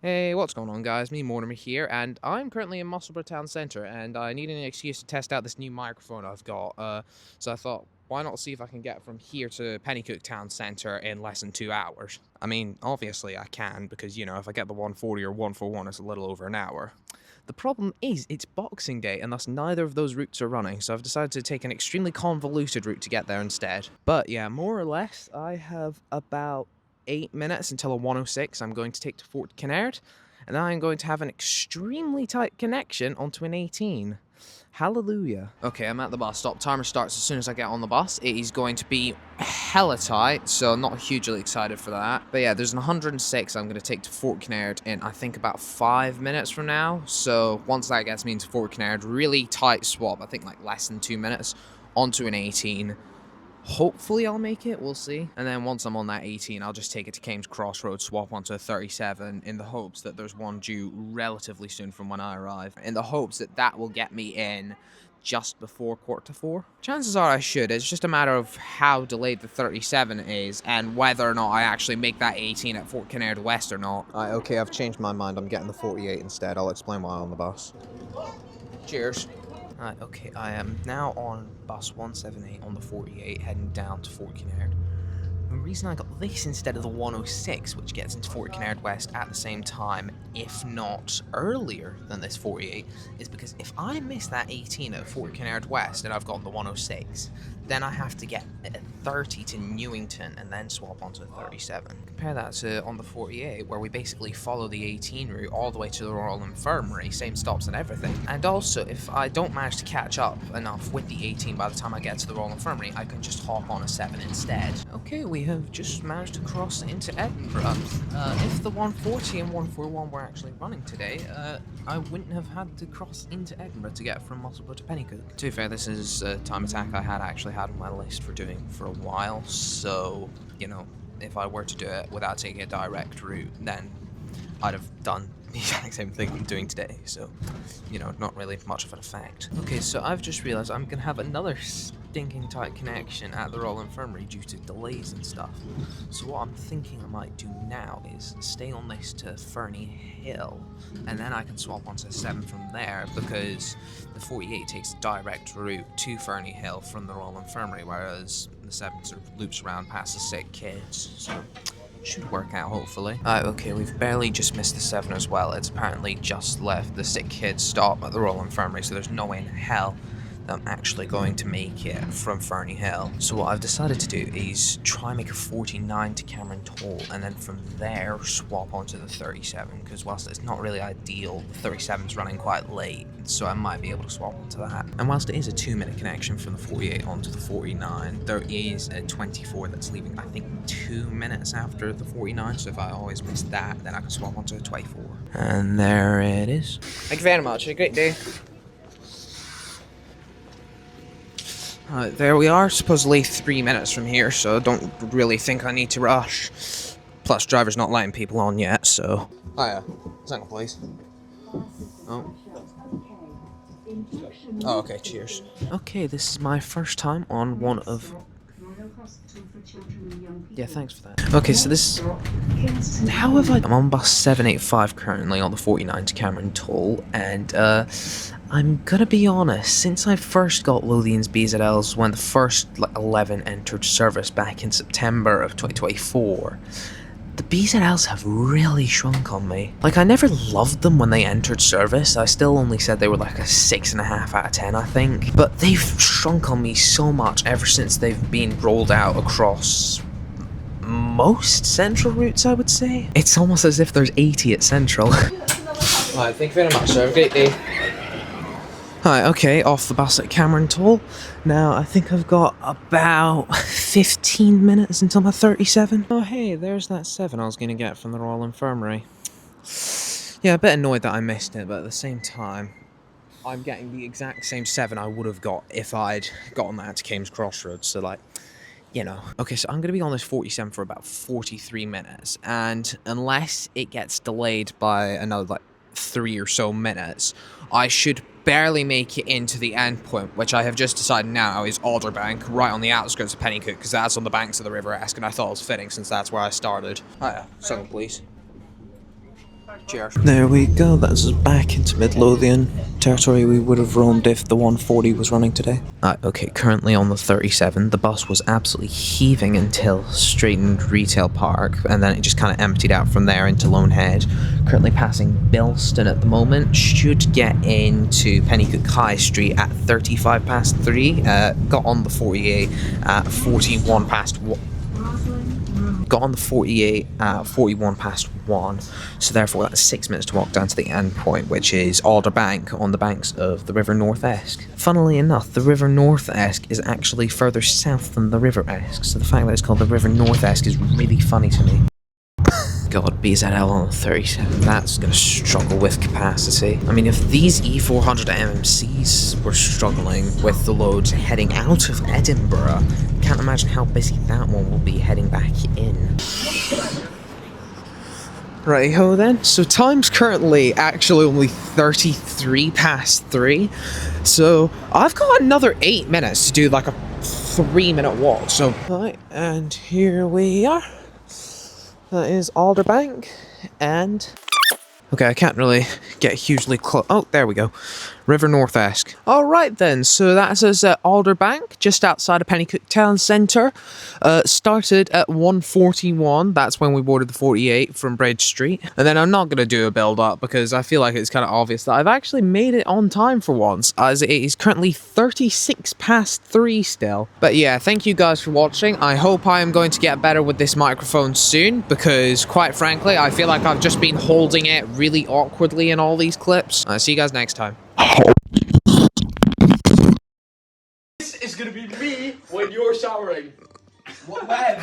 Hey, what's going on, guys? Me, Mortimer here, and I'm currently in Musselburgh Town Centre, and I need an excuse to test out this new microphone I've got. So I thought, why not see if I can get from here to Penicuik Town Centre in less than 2 hours? I mean, obviously I can, because, you know, if I get the 140 or 141, it's a little over an hour. The problem is, it's Boxing Day, and thus neither of those routes are running, so I've decided to take an extremely convoluted route to get there instead. But yeah, more or less, I have about 8 minutes until a 106 I'm going to take to Fort Kinnaird, and then I'm going to have an extremely tight connection onto an 18. Hallelujah. Okay, I'm at the bus stop. Timer starts as soon as I get on the bus. It is going to be hella tight, so I'm not hugely excited for that. But yeah, there's an 106 I'm going to take to Fort Kinnaird in, I think, about 5 minutes from now. So once that gets me into Fort Kinnaird, really tight swap, I think like less than 2 minutes, onto an 18. Hopefully I'll make it, we'll see. And then once I'm on that 18, I'll just take it to Kames Crossroads, swap onto a 37 in the hopes that there's one due relatively soon from when I arrive. In the hopes that that will get me in just before 3:45. Chances are I should. It's just a matter of how delayed the 37 is and whether or not I actually make that 18 at Fort Kinnaird West or not. Okay, I've changed my mind. I'm getting the 48 instead. I'll explain why on the bus. Cheers. Okay, I am now on bus 178 on the 48, heading down to Fort Kinnaird. The reason I got this instead of the 106, which gets into Fort Kinnaird West at the same time, if not earlier than this 48, is because if I miss that 18 at Fort Kinnaird West and I've got the 106, then I have to get a 30 to Newington and then swap onto the 37. Compare that to on the 48, where we basically follow the 18 route all the way to the Royal Infirmary, same stops and everything. And also, if I don't manage to catch up enough with the 18 by the time I get to the Royal Infirmary, I can just hop on a 7 instead. Okay, we have just managed to cross into Edinburgh. If the 140 and 141 were actually running today, I wouldn't have had to cross into Edinburgh to get from Musselburgh to Penicuik. To be fair, this is a time attack I had actually had on my list for doing for a while, so, you know, if I were to do it without taking a direct route, then I'd have done the exact same thing I'm doing today, so, you know, not really much of an effect. Okay, so I've just realised I'm going to have another stinking tight connection at the Royal Infirmary due to delays and stuff. So what I'm thinking I might do now is stay on this to Ferny Hill, and then I can swap onto 7 from there, because the 48 takes a direct route to Ferny Hill from the Royal Infirmary, whereas the 7 sort of loops around past the sick kids, so should work out, hopefully. Okay, we've barely just missed the 7 as well. It's apparently just left the sick kids stop at the Royal Infirmary, so there's no way in hell that I'm actually going to make it from Ferny Hill. So what I've decided to do is try and make a 49 to Cameron Toll, and then from there swap onto the 37, because whilst it's not really ideal, the 37's running quite late, so I might be able to swap onto that. And whilst it is a 2-minute connection from the 48 onto the 49, there is a 24 that's leaving, I think, 2 minutes after the 49, so if I always miss that, then I can swap onto a 24. And there it is. Thank you very much. Have a great day. There we are, supposedly 3 minutes from here, so I don't really think I need to rush. Plus, driver's not letting people on yet, so... Oh yeah, second please. Oh. Oh, okay, cheers. Okay, this is my first time on one of... Yeah, thanks for that. Okay, so this... How have I... I'm on bus 785 currently on the 49 to Cameron Toll, and, I'm gonna be honest, since I first got Lothian's BZLs when the first 11 entered service back in September of 2024, the BZLs have really shrunk on me. Like, I never loved them when they entered service. I still only said they were like a 6.5 out of 10, I think. But they've shrunk on me so much ever since they've been rolled out across most central routes, I would say. It's almost as if there's 80 at central. Alright, thank you very much, sir. Have a great day. Hi, okay, off the bus at Cameron Toll. Now, I think I've got about 15 minutes until my 37. Oh, hey, there's that 7 I was going to get from the Royal Infirmary. Yeah, a bit annoyed that I missed it, but at the same time, I'm getting the exact same 7 I would have got if I'd gotten that to Kames Crossroads, so, like, you know. Okay, so I'm going to be on this 47 for about 43 minutes, and unless it gets delayed by another, like, 3 or so minutes, I should barely make it into the end point, which I have just decided now is Alderbank, right on the outskirts of Penicuik, because that's on the banks of the River Esk, and I thought it was fitting since that's where I started. Oh yeah, second please. Cheers. There we go, that's us back into Midlothian territory we would have roamed if the 140 was running today. Okay, currently on the 37, the bus was absolutely heaving until Straightened Retail Park, and then it just kind of emptied out from there into Lone Head. Currently passing Bilston at the moment, should get into Penicuik High Street at 35 past 3, got on the 48 at 41 past 1. Got on the 48 at 41 past 1, so therefore that's 6 minutes to walk down to the end point, which is Alderbank on the banks of the River North Esk. Funnily enough, the River North Esk is actually further south than the River Esk, so the fact that it's called the River North Esk is really funny to me. God, BZL on the 37, that's going to struggle with capacity. I mean, if these E400 MMCs were struggling with the loads heading out of Edinburgh, can't imagine how busy that one will be heading back in. Righty-ho then, so time's currently actually only 33 past 3, so I've got another 8 minutes to do like a 3-minute walk, so... Right, and here we are. That is Alderbank, and... Okay, I can't really get hugely close. Oh, there we go. River North Esk. Alright then, so that's us at Alderbank, just outside of Penicuik Town Centre. Started at 1:41, that's when we boarded the 48 from Bridge Street. And then I'm not going to do a build-up because I feel like it's kind of obvious that I've actually made it on time for once, as it is currently 36 past 3 still. But yeah, thank you guys for watching. I hope I am going to get better with this microphone soon, because quite frankly, I feel like I've just been holding it really awkwardly in all these clips. See you guys next time. This is gonna be me when you're showering. What? When?